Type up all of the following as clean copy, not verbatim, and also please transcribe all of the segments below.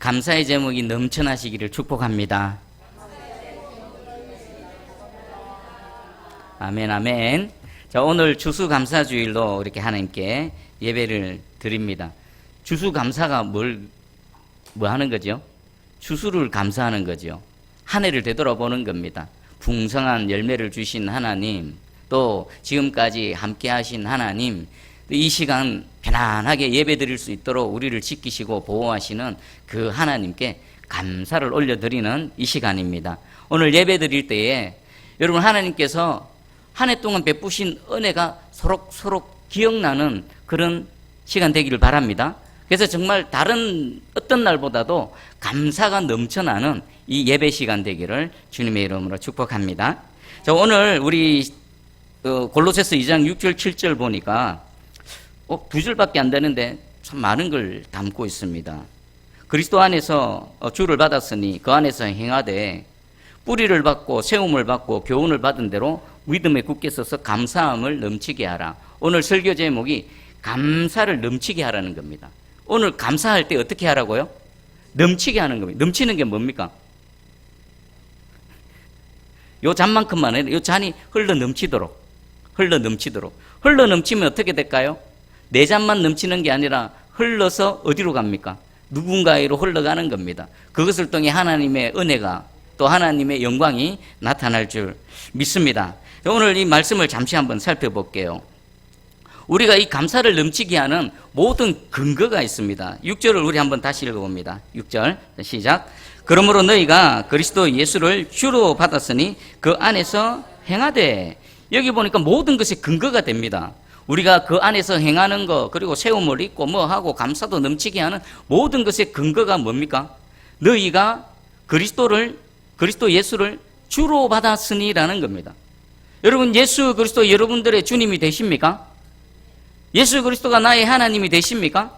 감사의 제목이 넘쳐나시기를 축복합니다. 아멘, 아멘. 자, 오늘 추수감사주일로 이렇게 하나님께 예배를 드립니다. 추수감사가 뭐 하는 거죠? 추수를 감사하는 거죠. 한 해를 되돌아보는 겁니다. 풍성한 열매를 주신 하나님, 또 지금까지 함께 하신 하나님, 이 시간 편안하게 예배 드릴 수 있도록 우리를 지키시고 보호하시는 그 하나님께 감사를 올려드리는 이 시간입니다. 오늘 예배 드릴 때에 여러분, 하나님께서 한 해 동안 베푸신 은혜가 서로 기억나는 그런 시간 되기를 바랍니다. 그래서 정말 다른 어떤 날보다도 감사가 넘쳐나는 이 예배 시간 되기를 주님의 이름으로 축복합니다. 자, 오늘 우리 골로새서 2장 6절 7절 보니까 두 줄밖에 안 되는데 참 많은 걸 담고 있습니다. 그리스도 안에서 주를 받았으니 그 안에서 행하되 뿌리를 받고 세움을 받고 교훈을 받은 대로 믿음에 굳게 서서 감사함을 넘치게 하라. 오늘 설교 제목이 감사를 넘치게 하라는 겁니다. 오늘 감사할 때 어떻게 하라고요? 넘치게 하는 겁니다. 넘치는 게 뭡니까? 요 잔만큼만 해도 요 잔이 흘러 넘치도록 넘치면 어떻게 될까요? 내 잔만 넘치는 게 아니라 흘러서 어디로 갑니까? 누군가에로 흘러가는 겁니다. 그것을 통해 하나님의 은혜가 또 하나님의 영광이 나타날 줄 믿습니다. 오늘 이 말씀을 잠시 한번 살펴볼게요. 우리가 이 감사를 넘치게 하는 모든 근거가 있습니다. 6절을 우리 한번 다시 읽어봅니다. 6절 시작. 그러므로 너희가 그리스도 예수를 주로 받았으니 그 안에서 행하되. 여기 보니까 모든 것이 근거가 됩니다. 우리가 그 안에서 행하는 것, 그리고 세움을 입고 하고 감사도 넘치게 하는 모든 것의 근거가 뭡니까? 너희가 그리스도 예수를 주로 받았으니라는 겁니다. 여러분, 예수 그리스도 여러분들의 주님이 되십니까? 예수 그리스도가 나의 하나님이 되십니까?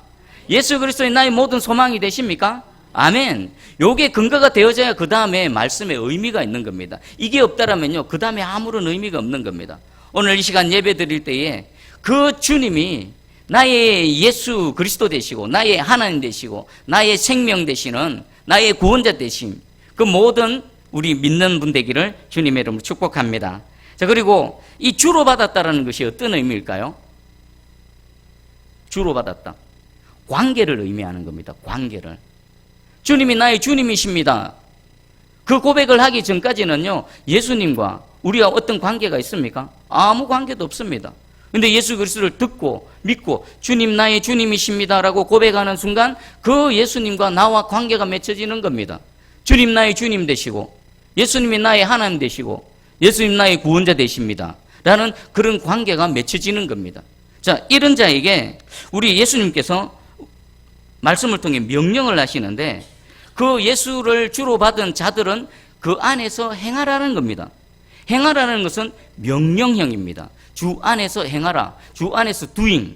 예수 그리스도의 나의 모든 소망이 되십니까? 아멘. 요게 근거가 되어져야 그 다음에 말씀에 의미가 있는 겁니다. 이게 없다라면요, 그 다음에 아무런 의미가 없는 겁니다. 오늘 이 시간 예배 드릴 때에 그 주님이 나의 예수 그리스도 되시고 나의 하나님 되시고 나의 생명 되시는 나의 구원자 되심, 그 모든 우리 믿는 분 되기를 주님의 이름으로 축복합니다. 자, 그리고 이 주로 받았다라는 것이 어떤 의미일까요? 주로 받았다. 관계를 의미하는 겁니다. 관계를. 주님이 나의 주님이십니다. 그 고백을 하기 전까지는요, 예수님과 우리가 어떤 관계가 있습니까? 아무 관계도 없습니다. 근데 예수 그리스도를 듣고 믿고 주님 나의 주님이십니다라고 고백하는 순간 그 예수님과 나와 관계가 맺혀지는 겁니다. 주님 나의 주님 되시고 예수님이 나의 하나님 되시고 예수님 나의 구원자 되십니다 라는 그런 관계가 맺혀지는 겁니다. 자, 이런 자에게 우리 예수님께서 말씀을 통해 명령을 하시는데 그 예수를 주로 받은 자들은 그 안에서 행하라는 겁니다. 행하라는 것은 명령형입니다. 주 안에서 행하라. 주 안에서 doing.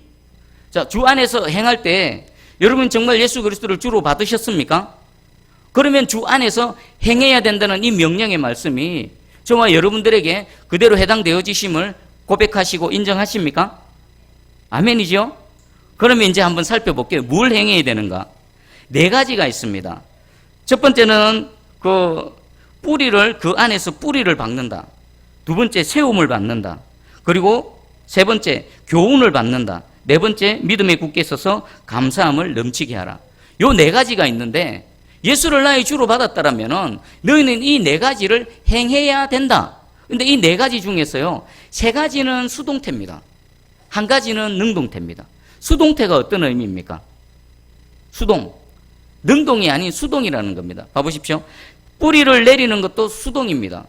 자, 주 안에서 행할 때 여러분 정말 예수 그리스도를 주로 받으셨습니까? 그러면 주 안에서 행해야 된다는 이 명령의 말씀이 저와 여러분들에게 그대로 해당되어지심을 고백하시고 인정하십니까? 아멘이죠? 그러면 이제 한번 살펴볼게요. 뭘 행해야 되는가? 4가지가 있습니다. 첫 번째는 그 안에서 뿌리를 박는다. 두 번째, 세움을 받는다. 그리고 세 번째, 교훈을 받는다. 네 번째, 믿음에 굳게 서서 감사함을 넘치게 하라. 요 4가지가 있는데 예수를 나의 주로 받았다라면은 너희는 이 4가지를 행해야 된다. 근데 이 4가지 중에서요, 3가지는 수동태입니다. 1가지는 능동태입니다. 수동태가 어떤 의미입니까? 수동. 능동이 아닌 수동이라는 겁니다. 봐보십시오. 뿌리를 내리는 것도 수동입니다.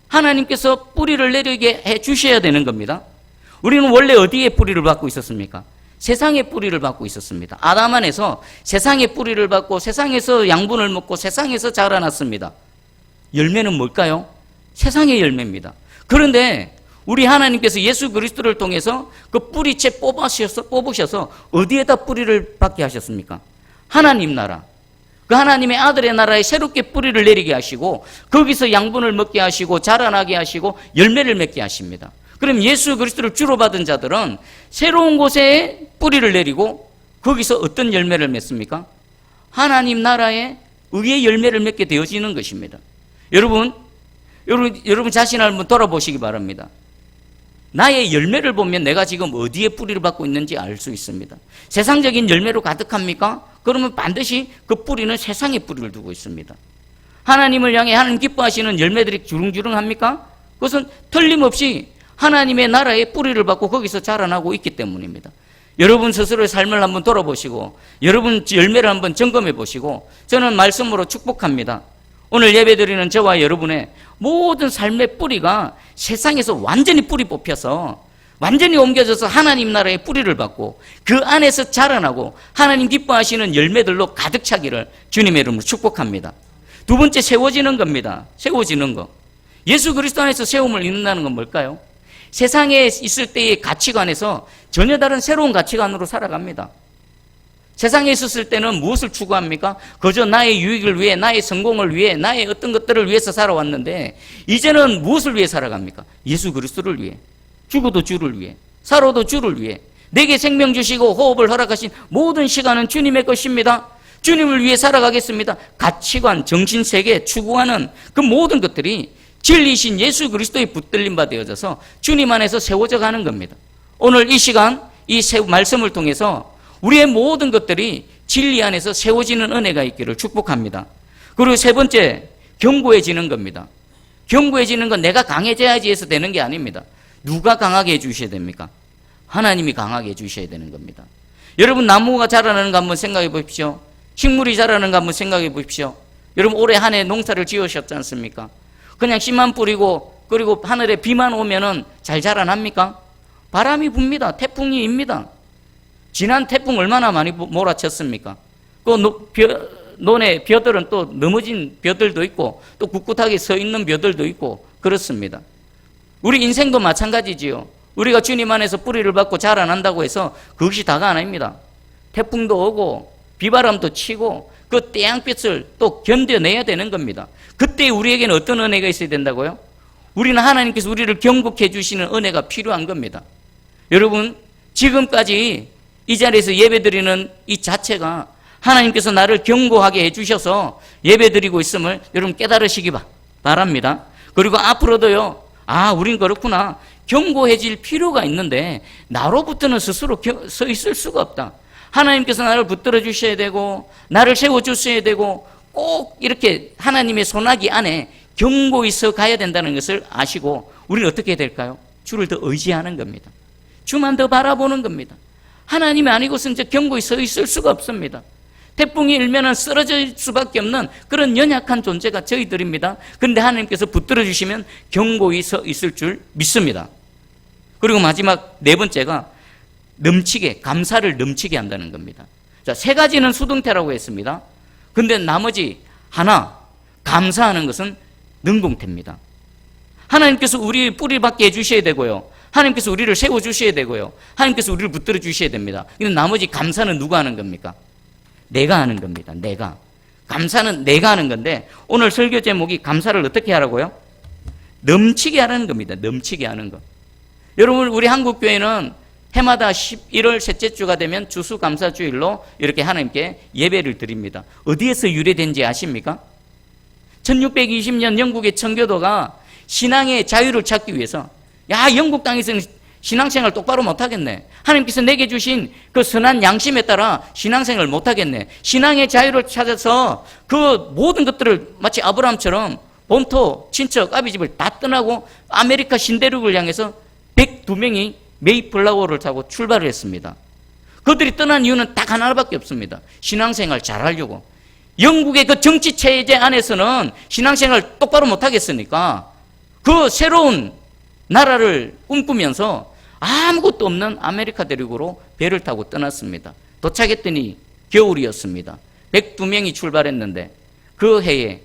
하나님께서 뿌리를 내리게 해 주셔야 되는 겁니다. 우리는 원래 어디에 뿌리를 받고 있었습니까? 세상의 뿌리를 받고 있었습니다. 아담 안에서 세상의 뿌리를 받고 세상에서 양분을 먹고 세상에서 자라났습니다. 열매는 뭘까요? 세상의 열매입니다. 그런데 우리 하나님께서 예수 그리스도를 통해서 그 뿌리채 뽑으셔서 어디에다 뿌리를 받게 하셨습니까? 하나님 나라. 그 하나님의 아들의 나라에 새롭게 뿌리를 내리게 하시고 거기서 양분을 먹게 하시고 자라나게 하시고 열매를 맺게 하십니다. 그럼 예수 그리스도를 주로 받은 자들은 새로운 곳에 뿌리를 내리고 거기서 어떤 열매를 맺습니까? 하나님 나라의 의의 열매를 맺게 되어지는 것입니다. 여러분 자신을 한번 돌아보시기 바랍니다. 나의 열매를 보면 내가 지금 어디에 뿌리를 받고 있는지 알 수 있습니다. 세상적인 열매로 가득합니까? 그러면 반드시 그 뿌리는 세상에 뿌리를 두고 있습니다. 하나님을 향해 하나님 기뻐하시는 열매들이 주릉주릉합니까? 그것은 틀림없이 하나님의 나라에 뿌리를 받고 거기서 자라나고 있기 때문입니다. 여러분 스스로의 삶을 한번 돌아보시고 여러분 열매를 한번 점검해 보시고 저는 말씀으로 축복합니다. 오늘 예배드리는 저와 여러분의 모든 삶의 뿌리가 세상에서 완전히 뿌리 뽑혀서 완전히 옮겨져서 하나님 나라의 뿌리를 받고 그 안에서 자라나고 하나님 기뻐하시는 열매들로 가득 차기를 주님의 이름으로 축복합니다. 두 번째, 세워지는 겁니다. 세워지는 것. 예수 그리스도 안에서 세움을 이룬다는 건 뭘까요? 세상에 있을 때의 가치관에서 전혀 다른 새로운 가치관으로 살아갑니다. 세상에 있었을 때는 무엇을 추구합니까? 그저 나의 유익을 위해, 나의 성공을 위해, 나의 어떤 것들을 위해서 살아왔는데 이제는 무엇을 위해 살아갑니까? 예수 그리스도를 위해, 죽어도 주를 위해, 살아도 주를 위해, 내게 생명 주시고 호흡을 허락하신 모든 시간은 주님의 것입니다. 주님을 위해 살아가겠습니다. 가치관, 정신세계, 추구하는 그 모든 것들이 진리이신 예수 그리스도의 붙들림 바 되어져서 주님 안에서 세워져 가는 겁니다. 오늘 이 시간 이 말씀을 통해서 우리의 모든 것들이 진리 안에서 세워지는 은혜가 있기를 축복합니다. 그리고 세 번째, 견고해지는 겁니다. 견고해지는 건 내가 강해져야지 해서 되는 게 아닙니다. 누가 강하게 해주셔야 됩니까? 하나님이 강하게 해주셔야 되는 겁니다. 여러분 나무가 자라나는 거 한번 생각해 보십시오. 식물이 자라는 거 한번 생각해 보십시오. 여러분 올해 한 해 농사를 지으셨지 않습니까? 그냥 씨만 뿌리고 그리고 하늘에 비만 오면은 잘 자라납니까? 바람이 붑니다. 태풍이 입니다. 지난 태풍 얼마나 많이 몰아쳤습니까? 그 논의 벼들은 또 넘어진 벼들도 있고 또 꿋꿋하게 서 있는 벼들도 있고 그렇습니다. 우리 인생도 마찬가지지요. 우리가 주님 안에서 뿌리를 받고 자라난다고 해서 그것이 다가 아닙니다. 태풍도 오고 비바람도 치고 그 태양빛을 또 견뎌내야 되는 겁니다. 그때 우리에게는 어떤 은혜가 있어야 된다고요? 우리는 하나님께서 우리를 경고해 주시는 은혜가 필요한 겁니다. 여러분 지금까지 이 자리에서 예배드리는 이 자체가 하나님께서 나를 경고하게 해주셔서 예배드리고 있음을 여러분 깨달으시기 바랍니다. 그리고 앞으로도요, 우린 그렇구나. 경고해질 필요가 있는데 나로부터는 스스로 서 있을 수가 없다. 하나님께서 나를 붙들어 주셔야 되고 나를 세워주셔야 되고 꼭 이렇게 하나님의 손아귀 안에 경고히 서 가야 된다는 것을 아시고 우리는 어떻게 해야 될까요? 주를 더 의지하는 겁니다. 주만 더 바라보는 겁니다. 하나님이 아니고서는 경고히 서 있을 수가 없습니다. 태풍이 일면은 쓰러질 수밖에 없는 그런 연약한 존재가 저희들입니다. 그런데 하나님께서 붙들어 주시면 경고히 서 있을 줄 믿습니다. 그리고 마지막 네 번째가 넘치게, 감사를 넘치게 한다는 겁니다. 자, 세 가지는 수동태라고 했습니다. 근데 나머지 하나, 감사하는 것은 능동태입니다. 하나님께서 우리 뿌리 받게 해주셔야 되고요. 하나님께서 우리를 세워주셔야 되고요. 하나님께서 우리를 붙들어 주셔야 됩니다. 근데 나머지 감사는 누가 하는 겁니까? 내가 하는 겁니다. 내가. 감사는 내가 하는 건데 오늘 설교 제목이 감사를 어떻게 하라고요? 넘치게 하라는 겁니다. 넘치게 하는 것. 여러분 우리 한국교회는 해마다 11월 셋째 주가 되면 주수감사주일로 이렇게 하나님께 예배를 드립니다. 어디에서 유래된지 아십니까? 1620년 영국의 청교도가 신앙의 자유를 찾기 위해서 영국 땅에서는 신앙생활 똑바로 못하겠네. 하나님께서 내게 주신 그 선한 양심에 따라 신앙생활을 못하겠네. 신앙의 자유를 찾아서 그 모든 것들을 마치 아브라함처럼 본토, 친척, 아비집을 다 떠나고 아메리카 신대륙을 향해서 102명이 메이플라워를 타고 출발을 했습니다. 그들이 떠난 이유는 딱 하나밖에 없습니다. 신앙생활 잘하려고. 영국의 그 정치체제 안에서는 신앙생활 똑바로 못하겠으니까 그 새로운 나라를 꿈꾸면서 아무것도 없는 아메리카 대륙으로 배를 타고 떠났습니다. 도착했더니 겨울이었습니다. 102명이 출발했는데 그 해에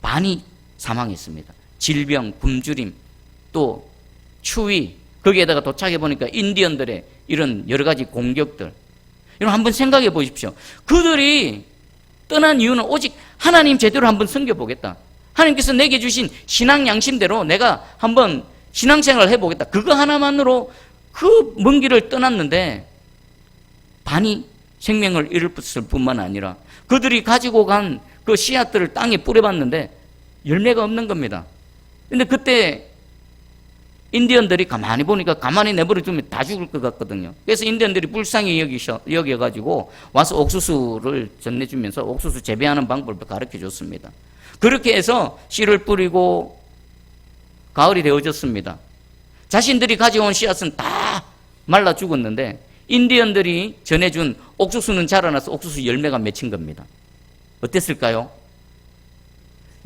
반이 사망했습니다. 질병, 굶주림, 또 추위, 거기에다가 도착해 보니까 인디언들의 이런 여러 가지 공격들. 여러분 한번 생각해 보십시오. 그들이 떠난 이유는 오직 하나님 제대로 한번 섬겨보겠다. 하나님께서 내게 주신 신앙 양심대로 내가 한번 신앙생활을 해보겠다. 그거 하나만으로 그 먼 길을 떠났는데 반이 생명을 잃을 뿐만 아니라 그들이 가지고 간 그 씨앗들을 땅에 뿌려봤는데 열매가 없는 겁니다. 근데 그때 인디언들이 가만히 보니까 가만히 내버려두면 다 죽을 것 같거든요. 그래서 인디언들이 불쌍히 여겨가지고 와서 옥수수를 전해주면서 옥수수 재배하는 방법을 가르쳐 줬습니다. 그렇게 해서 씨를 뿌리고 가을이 되어졌습니다. 자신들이 가져온 씨앗은 다 말라 죽었는데 인디언들이 전해준 옥수수는 자라나서 옥수수 열매가 맺힌 겁니다. 어땠을까요?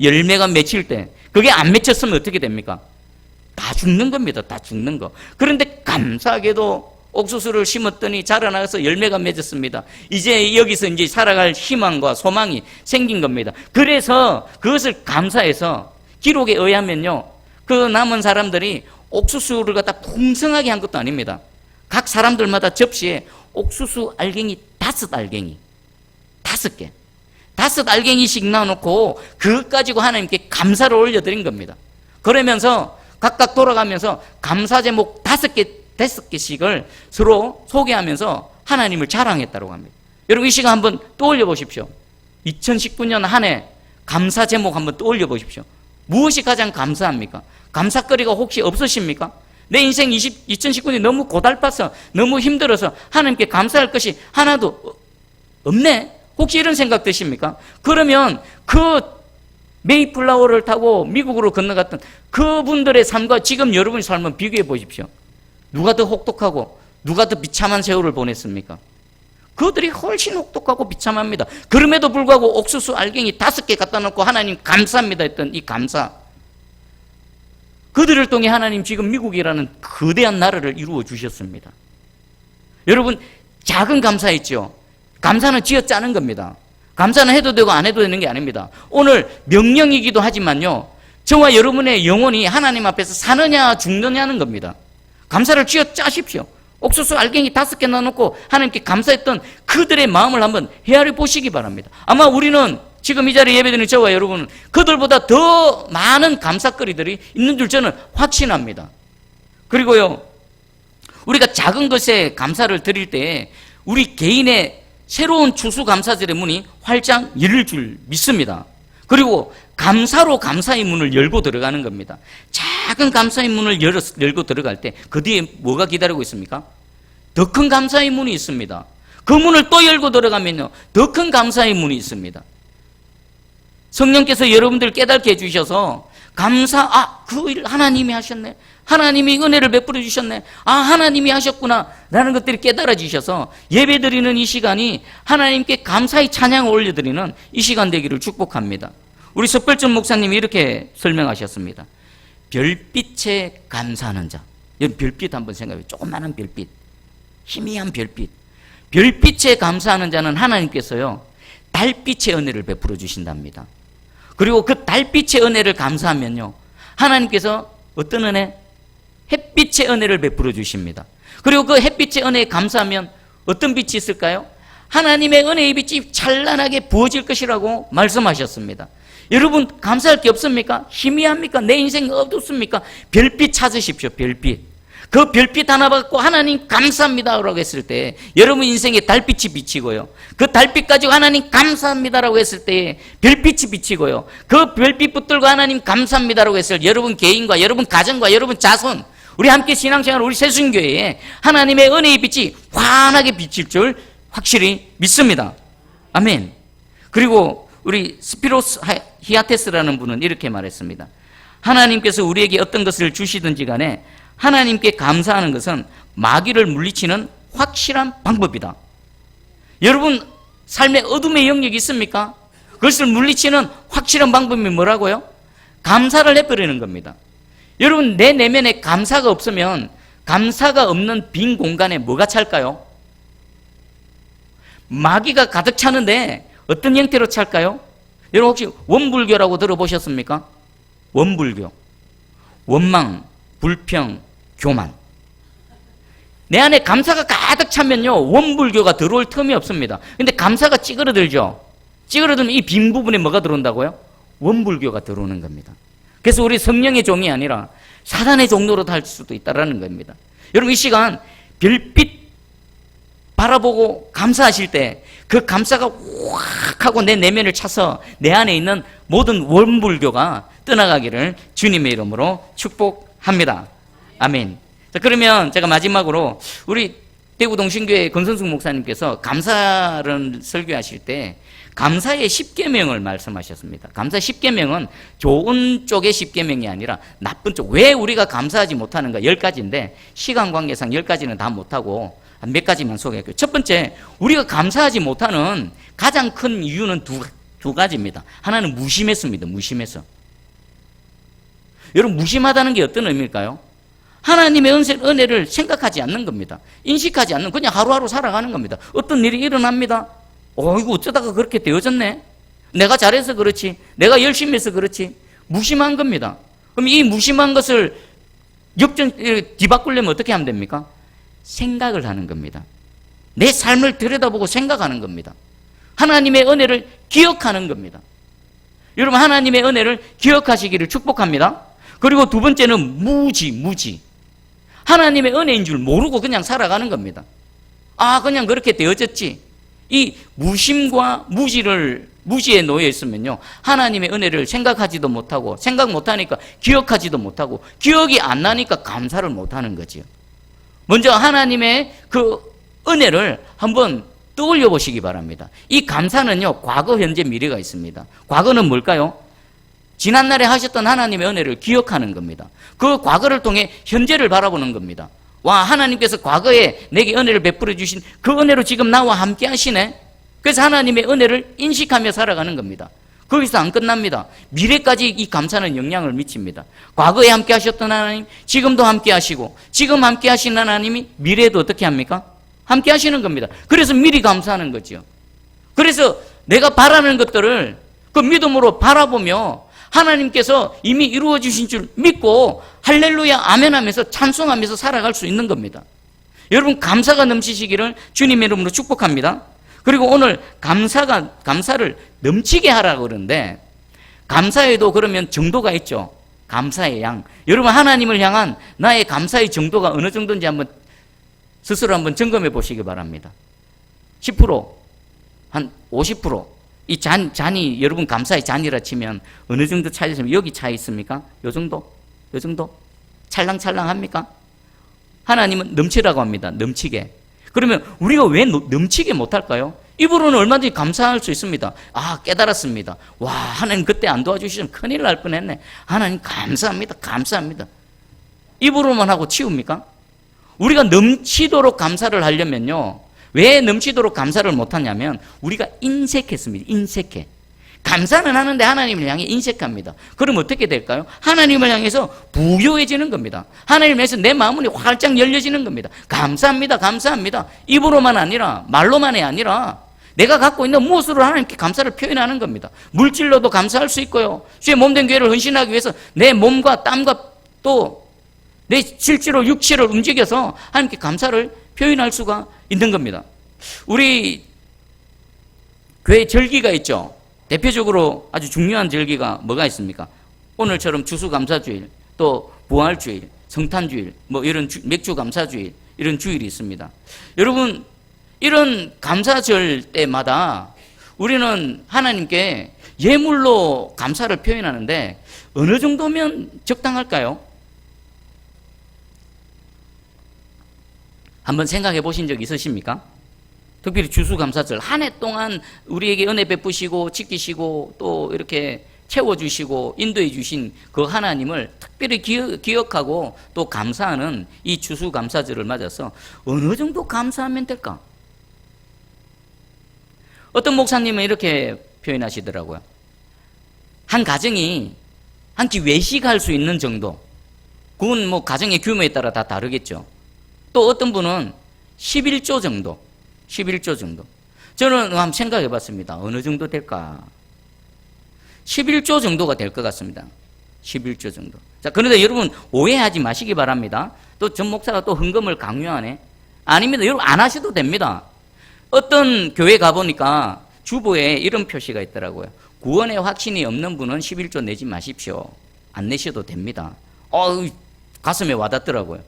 열매가 맺힐 때 그게 안 맺혔으면 어떻게 됩니까? 다 죽는 겁니다. 다 죽는 거. 그런데 감사하게도 옥수수를 심었더니 자라나서 열매가 맺었습니다. 이제 여기서 이제 살아갈 희망과 소망이 생긴 겁니다. 그래서 그것을 감사해서 기록에 의하면요, 그 남은 사람들이 옥수수를 갖다 풍성하게 한 것도 아닙니다. 각 사람들마다 접시에 옥수수 알갱이 5알갱이 5개 5알갱이씩 놔놓고 그것 가지고 하나님께 감사를 올려드린 겁니다. 그러면서 각각 돌아가면서 감사 제목 5개씩을 서로 소개하면서 하나님을 자랑했다고 합니다. 여러분 이 시간 한번 떠올려 보십시오. 2019년 한 해 감사 제목 한번 떠올려 보십시오. 무엇이 가장 감사합니까? 감사거리가 혹시 없으십니까? 내 인생 2019년이 너무 고달파서 너무 힘들어서 하나님께 감사할 것이 하나도 없네? 혹시 이런 생각 드십니까? 그러면 그 메이플라워를 타고 미국으로 건너갔던 그분들의 삶과 지금 여러분의 삶을 비교해 보십시오. 누가 더 혹독하고 누가 더 비참한 세월을 보냈습니까? 그들이 훨씬 혹독하고 비참합니다. 그럼에도 불구하고 옥수수 알갱이 5개 갖다 놓고 하나님 감사합니다 했던 이 감사, 그들을 통해 하나님 지금 미국이라는 거대한 나라를 이루어 주셨습니다. 여러분 작은 감사 있죠. 감사는 쥐어짜는 겁니다. 감사는 해도 되고 안 해도 되는 게 아닙니다. 오늘 명령이기도 하지만요, 저와 여러분의 영혼이 하나님 앞에서 사느냐 죽느냐는 겁니다. 감사를 쥐어짜십시오. 옥수수 알갱이 5개 넣어놓고 하나님께 감사했던 그들의 마음을 한번 헤아려 보시기 바랍니다. 아마 우리는 지금 이 자리에 예배드리는 저와 여러분은 그들보다 더 많은 감사거리들이 있는 줄 저는 확신합니다. 그리고요, 우리가 작은 것에 감사를 드릴 때 우리 개인의 새로운 추수감사절의 문이 활짝 열릴 줄 믿습니다. 그리고 감사로 감사의 문을 열고 들어가는 겁니다. 작은 감사의 문을 열고 들어갈 때 그 뒤에 뭐가 기다리고 있습니까? 더 큰 감사의 문이 있습니다. 그 문을 또 열고 들어가면요, 더 큰 감사의 문이 있습니다. 성령께서 여러분들 깨닫게 해주셔서 그 일 하나님이 하셨네, 하나님이 은혜를 베풀어 주셨네, 하나님이 하셨구나 라는 것들이 깨달아지셔서 예배드리는 이 시간이 하나님께 감사의 찬양을 올려드리는 이 시간 되기를 축복합니다. 우리 석별전 목사님이 이렇게 설명하셨습니다. 별빛에 감사하는 자. 여러분 별빛 한번 생각해요. 조그마한 별빛, 희미한 별빛. 별빛에 감사하는 자는 하나님께서요 달빛의 은혜를 베풀어 주신답니다. 그리고 그 달빛의 은혜를 감사하면요, 하나님께서 어떤 은혜? 햇빛의 은혜를 베풀어 주십니다. 그리고 그 햇빛의 은혜에 감사하면 어떤 빛이 있을까요? 하나님의 은혜의 빛이 찬란하게 부어질 것이라고 말씀하셨습니다. 여러분 감사할 게 없습니까? 희미합니까? 내 인생이 어둡습니까? 별빛 찾으십시오. 별빛. 그 별빛 하나 받고 하나님 감사합니다라고 했을 때 여러분 인생에 달빛이 비치고요, 그 달빛 가지고 하나님 감사합니다라고 했을 때 별빛이 비치고요, 그 별빛 붙들고 하나님 감사합니다라고 했을 때 여러분 개인과 여러분 가정과 여러분 자손, 우리 함께 신앙생활 우리 새순교회에 하나님의 은혜의 빛이 환하게 비칠 줄 확실히 믿습니다. 아멘. 그리고 우리 스피로스 히아테스라는 분은 이렇게 말했습니다. 하나님께서 우리에게 어떤 것을 주시든지 간에 하나님께 감사하는 것은 마귀를 물리치는 확실한 방법이다. 여러분 삶에 어둠의 영역이 있습니까? 그것을 물리치는 확실한 방법이 뭐라고요? 감사를 해버리는 겁니다. 여러분 내 내면에 감사가 없으면 감사가 없는 빈 공간에 뭐가 찰까요? 마귀가 가득 차는데 어떤 형태로 찰까요? 여러분 혹시 원불교라고 들어보셨습니까? 원불교, 원망, 불평, 교만. 내 안에 감사가 가득 차면요 원불교가 들어올 틈이 없습니다. 근데 감사가 찌그러들죠. 찌그러들면 이 빈 부분에 뭐가 들어온다고요? 원불교가 들어오는 겁니다. 그래서 우리 성령의 종이 아니라 사단의 종로로 달 수도 있다는 겁니다. 여러분 이 시간 별빛 바라보고 감사하실 때 그 감사가 확 하고 내 내면을 차서 내 안에 있는 모든 원불교가 떠나가기를 주님의 이름으로 축복합니다. 아멘. 자, 그러면 제가 마지막으로 우리 대구동신교회 권선숙 목사님께서 감사를 설교하실 때 감사의 10계명을 말씀하셨습니다. 감사 10계명은 좋은 쪽의 10계명이 아니라 나쁜 쪽, 왜 우리가 감사하지 못하는가 10가지인데 시간 관계상 10가지는 다 못하고 한 몇 가지만 소개할게요. 첫 번째, 우리가 감사하지 못하는 가장 큰 이유는 두 가지입니다. 하나는 무심했습니다. 무심해서. 여러분, 무심하다는 게 어떤 의미일까요? 하나님의 은혜를 생각하지 않는 겁니다. 인식하지 않는, 그냥 하루하루 살아가는 겁니다. 어떤 일이 일어납니다. 이거 어쩌다가 그렇게 되어졌네? 내가 잘해서 그렇지, 내가 열심히 해서 그렇지. 무심한 겁니다. 그럼 이 무심한 것을 뒤바꾸려면 어떻게 하면 됩니까? 생각을 하는 겁니다. 내 삶을 들여다보고 생각하는 겁니다. 하나님의 은혜를 기억하는 겁니다. 여러분, 하나님의 은혜를 기억하시기를 축복합니다. 그리고 두 번째는 무지. 하나님의 은혜인 줄 모르고 그냥 살아가는 겁니다. 그냥 그렇게 되어졌지. 이 무심과 무지에 놓여 있으면요, 하나님의 은혜를 생각하지도 못하고, 생각 못하니까 기억하지도 못하고, 기억이 안 나니까 감사를 못하는 거지요. 먼저 하나님의 그 은혜를 한번 떠올려 보시기 바랍니다. 이 감사는요, 과거, 현재, 미래가 있습니다. 과거는 뭘까요? 지난날에 하셨던 하나님의 은혜를 기억하는 겁니다. 그 과거를 통해 현재를 바라보는 겁니다. 와, 하나님께서 과거에 내게 은혜를 베풀어 주신 그 은혜로 지금 나와 함께 하시네. 그래서 하나님의 은혜를 인식하며 살아가는 겁니다. 거기서 안 끝납니다. 미래까지 이 감사는 영향을 미칩니다. 과거에 함께 하셨던 하나님, 지금도 함께 하시고, 지금 함께 하신 하나님이 미래에도 어떻게 합니까? 함께 하시는 겁니다. 그래서 미리 감사하는 거죠. 그래서 내가 바라는 것들을 그 믿음으로 바라보며 하나님께서 이미 이루어 주신 줄 믿고 할렐루야 아멘 하면서 찬송하면서 살아갈 수 있는 겁니다. 여러분, 감사가 넘치시기를 주님의 이름으로 축복합니다. 그리고 오늘 감사를 넘치게 하라고 그러는데, 감사에도 그러면 정도가 있죠. 감사의 양. 여러분, 하나님을 향한 나의 감사의 정도가 어느 정도인지 스스로 한번 점검해 보시기 바랍니다. 10%, 한 50%. 이 잔이 여러분 감사의 잔이라 치면 어느 정도 차 있으면, 여기 차 있습니까? 요 정도? 찰랑찰랑합니까? 하나님은 넘치라고 합니다. 넘치게. 그러면 우리가 왜 넘치게 못할까요? 입으로는 얼마든지 감사할 수 있습니다. 깨달았습니다. 와, 하나님 그때 안 도와주시면 큰일 날 뻔했네. 하나님 감사합니다. 입으로만 하고 치웁니까? 우리가 넘치도록 감사를 하려면요, 왜 넘치도록 감사를 못하냐면 우리가 인색했습니다. 인색해. 감사는 하는데 하나님을 향해 인색합니다. 그럼 어떻게 될까요? 하나님을 향해서 부유해지는 겁니다. 하나님을 향해서 내 마음이 활짝 열려지는 겁니다. 감사합니다. 입으로만 아니라, 말로만이 아니라 내가 갖고 있는 무엇으로 하나님께 감사를 표현하는 겁니다. 물질로도 감사할 수 있고요, 주의 몸된 교회를 헌신하기 위해서 내 몸과 땀과 또 내 실제로 육체를 움직여서 하나님께 감사를 표현할 수가 있는 겁니다. 우리 교회 절기가 있죠. 대표적으로 아주 중요한 절기가 뭐가 있습니까? 오늘처럼 추수감사주일, 또 부활주일, 성탄주일, 이런 맥주감사주일, 이런 주일이 있습니다. 여러분, 이런 감사절 때마다 우리는 하나님께 예물로 감사를 표현하는데 어느 정도면 적당할까요? 한번 생각해 보신 적 있으십니까? 특별히 추수감사절, 한 해 동안 우리에게 은혜 베푸시고 지키시고 또 이렇게 채워주시고 인도해 주신 그 하나님을 특별히 기억하고 또 감사하는 이 추수감사절을 맞아서 어느 정도 감사하면 될까? 어떤 목사님은 이렇게 표현하시더라고요. 한 가정이 한 끼 외식할 수 있는 정도, 그건 가정의 규모에 따라 다 다르겠죠. 또 어떤 분은 11조 정도. 저는 한번 생각해 봤습니다. 어느 정도 될까? 11조 정도가 될 것 같습니다. 11조 정도. 자, 그런데 여러분 오해하지 마시기 바랍니다. 또 전 목사가 또 헌금을 강요하네? 아닙니다. 여러분 안 하셔도 됩니다. 어떤 교회 가보니까 주보에 이런 표시가 있더라고요. 구원의 확신이 없는 분은 11조 내지 마십시오. 안 내셔도 됩니다. 가슴에 와닿더라고요.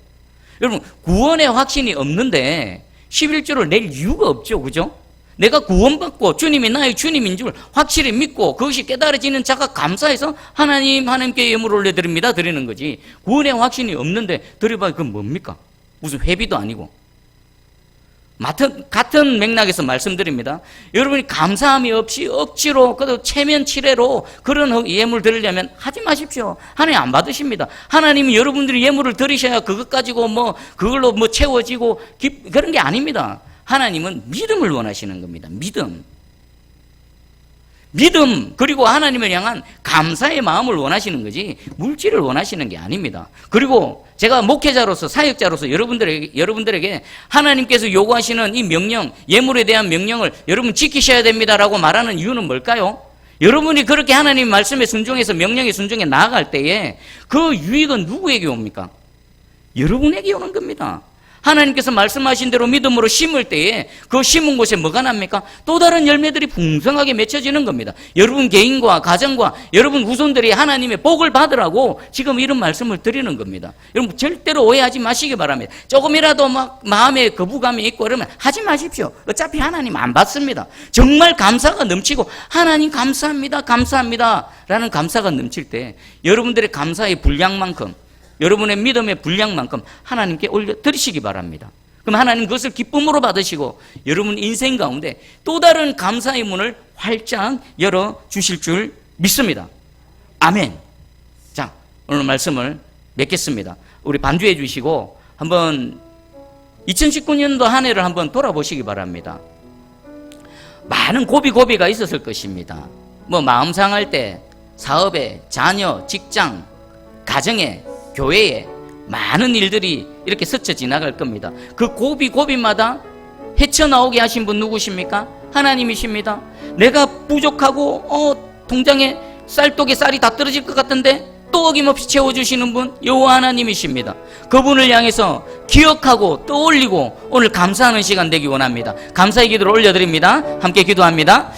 여러분, 구원의 확신이 없는데 11조를 낼 이유가 없죠. 그죠? 내가 구원받고 주님이 나의 주님인 줄 확실히 믿고 그것이 깨달아지는 자가 감사해서 하나님께 예물을 올려드립니다 드리는 거지. 구원의 확신이 없는데 드려봐야 그건 뭡니까? 무슨 회비도 아니고. 같은 맥락에서 말씀드립니다. 여러분이 감사함이 없이 억지로 그래도 체면치레로 그런 예물 드리려면 하지 마십시오. 하나님 안 받으십니다. 하나님이 여러분들이 예물을 드리셔야 그것 가지고 그걸로 채워지고 그런 게 아닙니다. 하나님은 믿음을 원하시는 겁니다. 믿음 그리고 하나님을 향한 감사의 마음을 원하시는 거지 물질을 원하시는 게 아닙니다. 그리고 제가 목회자로서 사역자로서 여러분들에게 하나님께서 요구하시는 이 명령, 예물에 대한 명령을 여러분 지키셔야 됩니다라고 말하는 이유는 뭘까요? 여러분이 그렇게 하나님 말씀에 순종해서 명령에 순종해 나아갈 때에 그 유익은 누구에게 옵니까? 여러분에게 오는 겁니다. 하나님께서 말씀하신 대로 믿음으로 심을 때에 그 심은 곳에 뭐가 납니까? 또 다른 열매들이 풍성하게 맺혀지는 겁니다. 여러분 개인과 가정과 여러분 후손들이 하나님의 복을 받으라고 지금 이런 말씀을 드리는 겁니다. 여러분 절대로 오해하지 마시기 바랍니다. 조금이라도 마음에 거부감이 있고 그러면 하지 마십시오. 어차피 하나님 안 받습니다. 정말 감사가 넘치고 하나님 감사합니다 라는 감사가 넘칠 때 여러분들의 감사의 분량만큼 여러분의 믿음의 분량만큼 하나님께 올려드리시기 바랍니다. 그럼 하나님 그것을 기쁨으로 받으시고 여러분 인생 가운데 또 다른 감사의 문을 활짝 열어주실 줄 믿습니다. 아멘. 자, 오늘 말씀을 맺겠습니다. 우리 반주해 주시고 한번 2019년도 한 해를 한번 돌아보시기 바랍니다. 많은 고비가 있었을 것입니다. 마음 상할 때 사업에, 자녀, 직장, 가정에, 교회에 많은 일들이 이렇게 스쳐 지나갈 겁니다. 그 고비마다 헤쳐나오게 하신 분 누구십니까? 하나님이십니다. 내가 부족하고 통장에 쌀독에 쌀이 다 떨어질 것 같은데 또 어김없이 채워주시는 분 여호와 하나님이십니다. 그분을 향해서 기억하고 떠올리고 오늘 감사하는 시간 되기 원합니다. 감사의 기도를 올려드립니다. 함께 기도합니다.